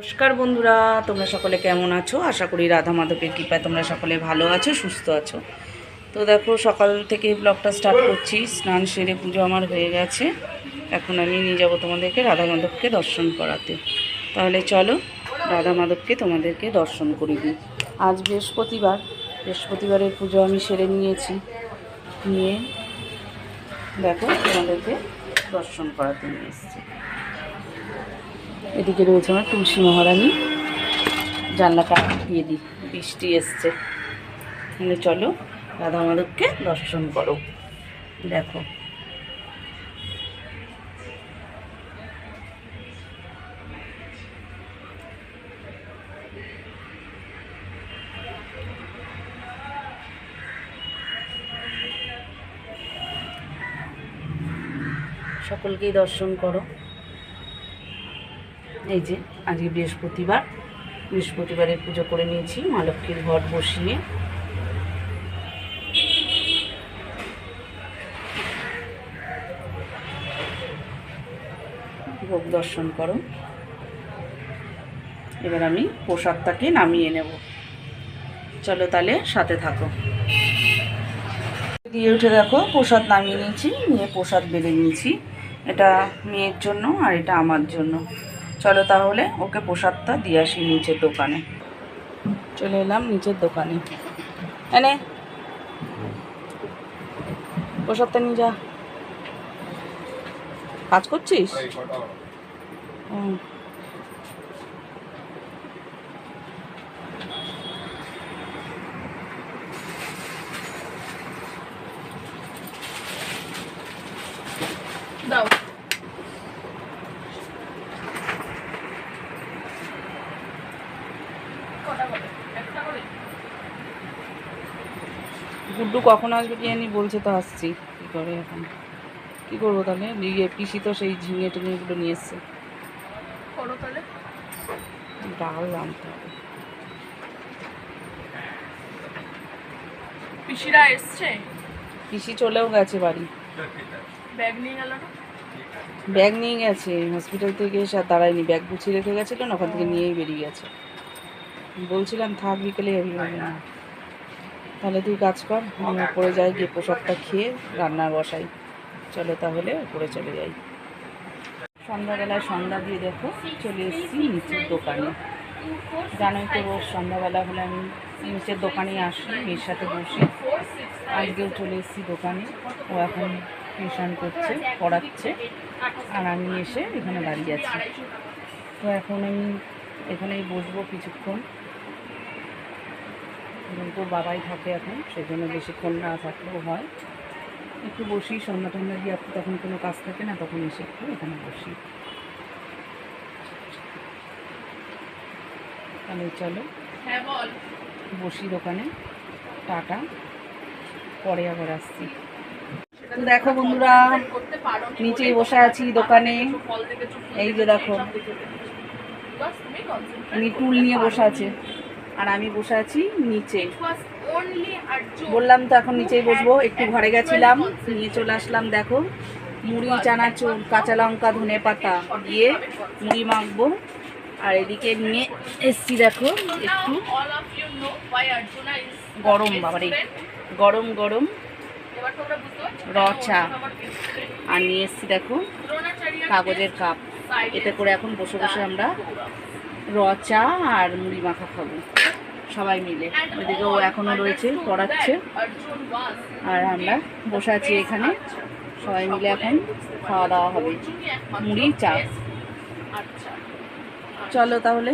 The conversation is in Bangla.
নমস্কার বন্ধুরা, তোমরা সকলে কেমন আছো? আশা করি রাধা মাধবের কৃপায় তোমরা সকলে ভালো আছো, সুস্থ আছো। তো দেখো, সকাল থেকে ব্লগটা স্টার্ট করছি। স্নান সেরে পুজো আমার হয়ে গেছে। এখন আমি নিয়ে যাবো তোমাদেরকে রাধা মাধবকে দর্শন করাতে। তাহলে চলো রাধা মাধবকে তোমাদেরকে দর্শন করে দিই। আজ বৃহস্পতিবার, বৃহস্পতিবারের পুজো আমি সেরে নিয়েছি। নিয়ে দেখো তোমাদেরকে দর্শন করাতে নিয়ে এসেছি। এদিকে রয়েছে আমার তুলসী মহারানী। জানলাটা দিয়ে দিই, বৃষ্টি এসছে। তাহলে চলো রাধা মাধবকে দর্শন করো। দেখো সকলকেই দর্শন করো। এই যে আজকে বৃহস্পতিবার, বৃহস্পতিবারের পুজো করে নিয়েছি। মা লক্ষ্মীর ঘট বসিয়ে ভোগ দর্শন করো। এবার আমি প্রসাদটাকে নামিয়ে নেব। চলো তাহলে সাথে থাকো। দিয়ে উঠে দেখো প্রসাদ নামিয়ে নিয়েছি, নিয়ে প্রসাদ বেড়ে নিয়েছি। এটা মেয়ের জন্য আর এটা আমার জন্য। চলো তাহলে ওকে প্রসাদটা দিয়ে আসি নিচের দোকানে। চলে এলাম নিচের দোকানে। এনে প্রসাদটা নিয়ে যা। কাজ করছিস? হুম। দাও। গুড্ডু কখন আসবে কি জানি, বলছে তো আসছি। কী করে এখন, কী করবো তাহলে? পিসি তো সেই ঝিঙে টিঙেগুলো নিয়ে এসছে। করো তাহলে, ডাল আনতে হবে। পিসিরা এসছে? পিসি চলেও গেছে বাড়ি। ব্যাগ নিয়ে গেল না? ব্যাগ নিয়ে গেছে, হসপিটাল থেকে এসে আর দাঁড়ায়নি। ব্যাগ গুছিয়ে রেখে গেছিলো না, ওখান থেকে নিয়েই বেরিয়ে গেছে। বলছিলাম থাক, বিকেলে যাবি না। তাহলে তুই কাজ কর, আমি উপরে যাই, গিয়ে প্রসাদটা খেয়ে রান্না বসাই। চলো তাহলে উপরে চলে যাই। সন্ধ্যাবেলায় সন্ধ্যা দিয়ে দেখো চলে এসেছি নিচের দোকানে। জানোই তো রোজ সন্ধ্যাবেলা হলে আমি নিচের দোকানে আসি মেয়ের সাথে বসে। আজকেও চলে এসেছি দোকানে। ও এখন টিউশন করছে, পড়াচ্ছে, আর আমি এসে এখানে দাঁড়িয়ে আছি। তো এখন আমি এখানেই বসবো কিছুক্ষণ। তো বাবাই থাকে এখন, সেজন্য বেশিক্ষণ না থাকলেও হয়। একটু বসি, সন্ধ্যা টন্ধ্যা দিয়ে আপনি তখন কোনো কাজ থাকে না, তখন এসে একটু এখানে বসি। তাহলে চলো বসি দোকানে। টাটা, পরে আবার আসছি। তো দেখো বন্ধুরা, নিচেই বসে আছি দোকানে। এই যে দেখো, উনি টুল নিয়ে বসে আছে আর আমি বসে আছি নিচে। বললাম তো এখন নিচেই বসবো। একটু ঘরে গেছিলাম, নিয়ে চলে আসলাম। দেখো মুড়ি, চানাচুর, কাঁচা লঙ্কা, ধনে পাতা দিয়ে মুড়ি মাখবো। আর এদিকে নিয়ে এসছি দেখো একটু গরম, বাবারে গরম গরম র চা। আর নিয়ে এসছি দেখো কাগজের কাপ। এতে করে এখন বসে বসে আমরা র চা আর মুড়ি মাখা খাবো সবাই মিলে। ওইদিকে ও এখনও রয়েছে, পড়াচ্ছে, আর আমরা বসে আছি এখানে সবাই মিলে। এখন খাওয়া দাওয়া হবে, মুড়ি চা। চলো তাহলে